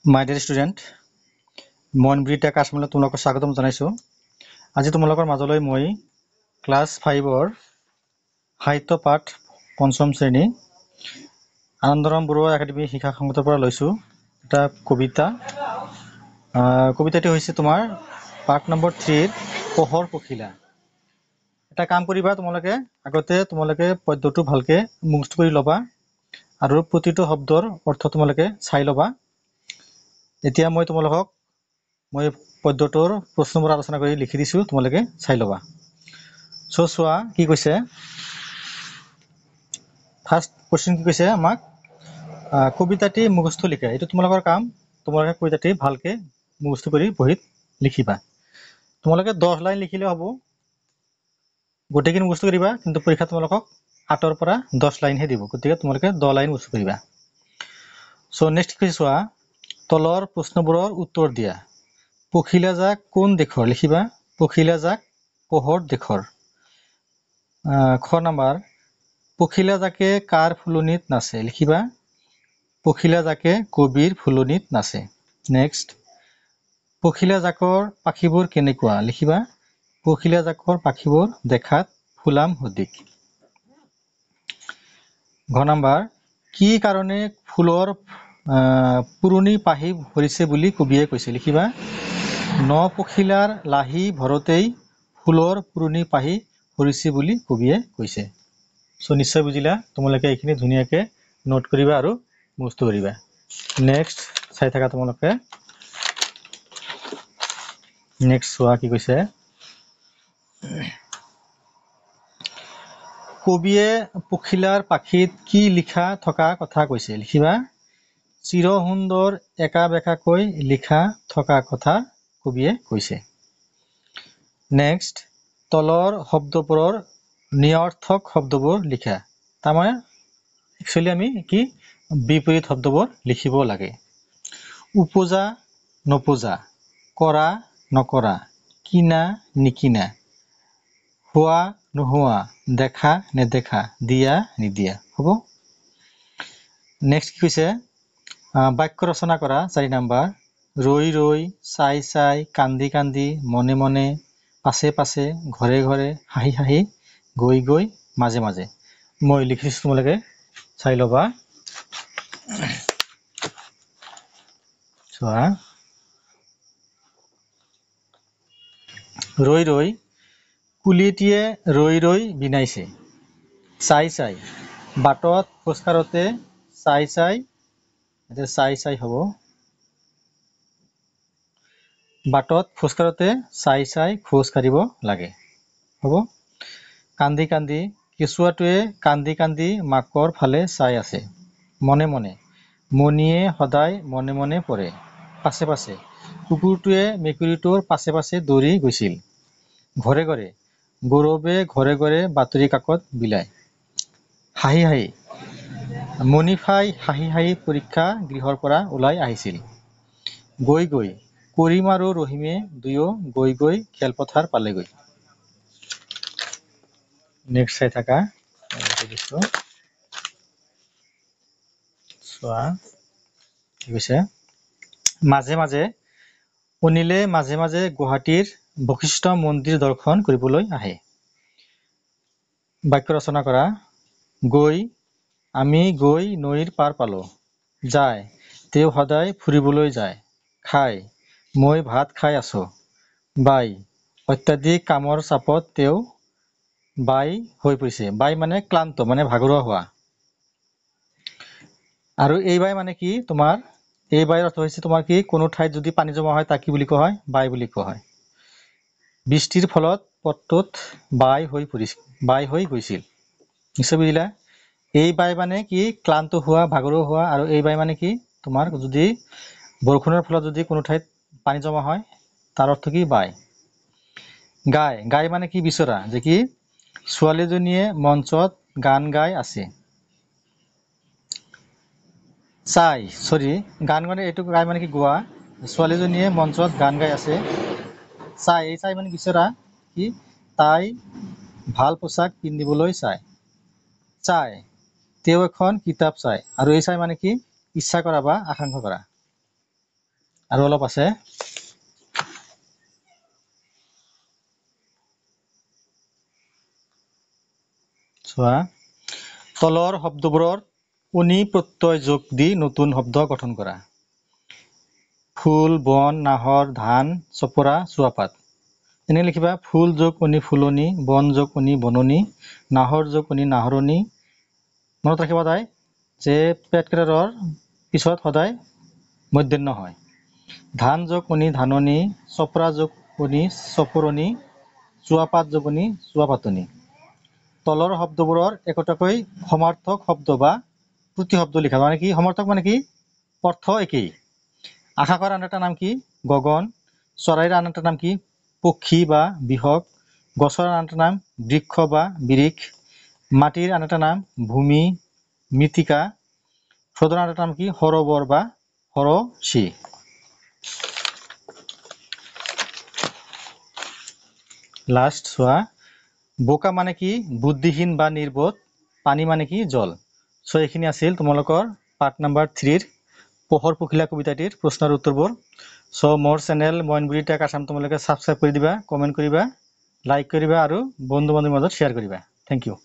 My dear student, মই ব্ৰিটা কাশ্মীৰত তোমালোকক স্বাগতম জনাইছো। আজি তোমালোকৰ মাজলৈ মই ক্লাছ 5ৰ সাহিত্য পাঠ পঞ্চম শ্ৰেণী আনন্দৰাম বৰুৱা একাডেমী শিক্ষা সংগঠনৰ পৰা লৈছো এটা কবিতা। কবিতাটি হৈছে তোমাৰ পাঠ নম্বৰ 3 পোহৰ পখিলা। এটা কাম কৰিবা, আগতে তোমালোকে পদ্যটো ভালকে মুখস্থ কৰি ল'বা আৰু প্ৰতিটো শব্দৰ অৰ্থ তোমালোকে চাই ল'বা। এতিয়া মই পদ্যটোৰ প্ৰশ্নবোৰ আলোচনা কৰি লিখি দিছো, তোমালোকে চাই ল'বা। চোৱা কি কৈছে। ফাৰ্ষ্ট কোৱেশ্চন কি কৈছে আমাক, কবিতাটি মুখস্থ লিখা। এইটো তোমালোকৰ কাম, তোমালোকে কবিতাটি ভালকে মুখস্থ কৰি বহিত লিখিবা। তোমালোকে 10 লাইন লিখিলে হ'ব, গোটেইখিনি মুখস্থ কৰিবা, কিন্তু পৰীক্ষা তোমালোকক 8ৰ পৰা 10 লাইনহে দিব, গতিকে তোমালোকে 10 লাইন মুখস্থ কৰিবা। নেক্সট কি চোৱা, তলৰ প্ৰশ্নবোৰৰ উত্তৰ দিয়া। পখিলা জাক কোন দেশৰ? লিখিবা পখিলা জাক পোহৰ দেশৰ। খ নম্বৰ, পখিলা জাকে কাৰ ফুলনিত নাচে? লিখিবা পখিলা জাকে কবিৰ ফুলনিত নাচে। নেক্সট, পখিলা জাকৰ পাখিবোৰ কেনেকুৱা? লিখিবা পখিলা জাকৰ পাখিবোৰ দেখাত ফুলাম সদৃশ। ঘ নম্বৰ, কি কাৰণে ফুলৰ পুৰণি পাহি ভৰিছে বুলি কবিয়ে কৈছে? লিখিবা ন পখিলাৰ লাহি ভৰতেই ফুলৰ পুৰণি পাহি ভৰিছে বুলি কবিয়ে কৈছে। নিশ্চয় বুজিলা। তোমালোকে এইখিনি ধুনীয়াকে নোট কৰিবা আৰু মুখস্থ কৰিবা। নেক্সট চাই থাকা তোমালোকে। নেক্সট চোৱা কি কৈছে, কবিয়ে পখিলাৰ পাখিত কি লিখা থকা কথা কৈছে? লিখিবা চিৰ সুন্দৰ একা বেকাকৈ লিখা থকা কথা কবিয়ে কৈছে। নেক্সট, তলৰ শব্দবোৰৰ নিৰৰ্থক শব্দবোৰ লিখা। তাৰমানে একচুৱেলি আমি কি বিপৰীত শব্দবোৰ লিখিব লাগে। উপজা নপজা, কৰা নকৰা, কিনা নিকিনা, হোৱা নোহোৱা, দেখা নেদেখা, দিয়া নিদিয়া। হ'ব। নেক্সট কি কৈছে, বাক্য ৰচনা কৰা 4 নম্বৰ। ৰৈ ৰৈ, চাই চাই, কান্দি কান্দি, মনে মনে, পাছে পাছে, ঘৰে ঘৰে, হাঁহি হাঁহি, গৈ গৈ, মাজে মাজে। মই লিখিছো, তোমালোকে চাই ল'বা। চোৱা, ৰৈ ৰৈ, কুলিটিয়ে ৰৈ ৰৈ বিনাইছে। চাই চাই, বাটত খোজকাঢ়োতে চাই চাই, চাই চাই হ'ব, বাটত খোজকাঢ়োতে চাই চাই খোজ কাঢ়িব লাগে। হ'ব। কান্দি কান্দি, কেঁচুৱাটোৱে কান্দি কান্দি মাকৰ ফালে চাই আছে। মনে মনে, মণিয়ে সদায় মনে মনে পঢ়ে। পাছে পাছে, কুকুৰটোৱে মেকুৰীটোৰ পাছে পাছে দৌৰি গৈছিল। ঘৰে ঘৰে, গৌৰৱে ঘৰে ঘৰে বাতৰি কাকত বিলায়। হাঁহি হাঁহি, মণিফাই হাঁহি হাঁহি পৰীক্ষা গৃহৰ পৰা ওলাই আহিছিল। গৈ গৈ, কৰিম আৰু ৰহিমে দুয়ো গৈ গৈ খেলপথাৰ পালেগৈ। নেক্সট চাই থাকা। চোৱা কি কৈছে, মাজে মাজে, অনিলে মাজে মাজে গুৱাহাটীৰ বশিষ্ঠ মন্দিৰ দৰ্শন কৰিবলৈ আহে। বাক্য ৰচনা কৰা। গৈ, আমি গৈ নৈৰ পাৰ পালো। যায়, তেওঁ সদায় ফুৰিবলৈ যায়। খাই, মই ভাত খাই আছো। বাই, অত্যাধিক কামৰ চাপত তেওঁ বাই হৈ পৰিছে। বাই মানে ক্লান্ত, মানে ভাগৰুৱা হোৱা। আৰু এই বাই মানে কি, তোমাৰ এই বাইৰ অৰ্থ হৈছে তোমাৰ কি, কোনো ঠাইত যদি পানী জমা হয় তাক কি বুলি কোৱা হয়? বাই বুলি কোৱা হয়। বৃষ্টিৰ ফলত পথটোত বাই হৈ গৈছিল। নিশ্চয় বুজিলা। এই বাই মানে কি, ক্লান্ত হোৱা, ভাগৰুৱা হোৱা। আৰু এই বাই মানে কি, তোমাৰ যদি বৰষুণৰ ফলত যদি কোনো ঠাইত পানী জমা হয় তাৰ অৰ্থ কি? বাই। গাই, গাই মানে কি? বিচৰা। যে কি ছোৱালীজনীয়ে মঞ্চত গান গাই আছে। চাই, গান মানে এইটো গাই মানে কি? গোৱা। ছোৱালীজনীয়ে মঞ্চত গান গাই আছে। চাই, এই চাই মানে বিচৰা কি, তাই ভাল পোচাক পিন্ধিবলৈ চায়। চাই, তেওঁ এখন কিতাপ চায়। আৰু এই চাই মানে কি? ইচ্ছা কৰা বা আকাংক্ষা কৰা। আৰু অলপ আছে। চোৱা, তলৰ শব্দবোৰৰ উনি প্ৰত্যয় যোগ দি নতুন শব্দ গঠন কৰা। ফুল, বন, নাহৰ, ধান, চপৰা, চুৱাপাত। এনে লিখিবা, ফুল যোগ উনি ফুলনি, বন যোগ উনি বননি, নাহৰ যোগ উনি নাহৰণি। মনত ৰাখিবা তাই যে পেটকেটাৰৰ পিছত সদায় মধ্যাহ্ন হয়। ধান যোগ উনি ধাননি, চপৰা যোগ উনি চপৰণি, চুৱাপাত যোগ উনি চুৱাপাতনি। তলৰ শব্দবোৰৰ একোটাকৈ সমাৰ্থক শব্দ বা প্ৰতিশব্দ লিখা। মানে কি সমাৰ্থক মানে কি? অৰ্থ একেই। আকাশৰ আন এটা নাম কি? গগন। চৰাইৰ আন এটা নাম কি? পক্ষী বা বিহগ। গছৰ আন এটা নাম বৃক্ষ বা বিৰিখ। মাটিৰ আন এটা নাম ভূমি, মৃত্তিকা। হ্ৰদৰ আন এটা নাম কি? সৰোবৰ বা সৰসী। লাষ্ট চোৱা, বোকা মানে কি? বুদ্ধিহীন বা নিৰ্বোধ। পানী মানে কি? জল। চ' এইখিনি আছিল তোমালোকৰ পাৰ্ট নাম্বাৰ 3 পোহৰ পখিলা কবিতাটিৰ প্ৰশ্নৰ উত্তৰবোৰ। চ' মোৰ চেনেল মইনবুৰি টেক আছাম তোমালোকে ছাবস্ক্ৰাইব কৰি দিবা, কমেণ্ট কৰিবা, লাইক কৰিবা আৰু বন্ধু বান্ধৱীৰ মাজত শ্বেয়াৰ কৰিবা। Thank U.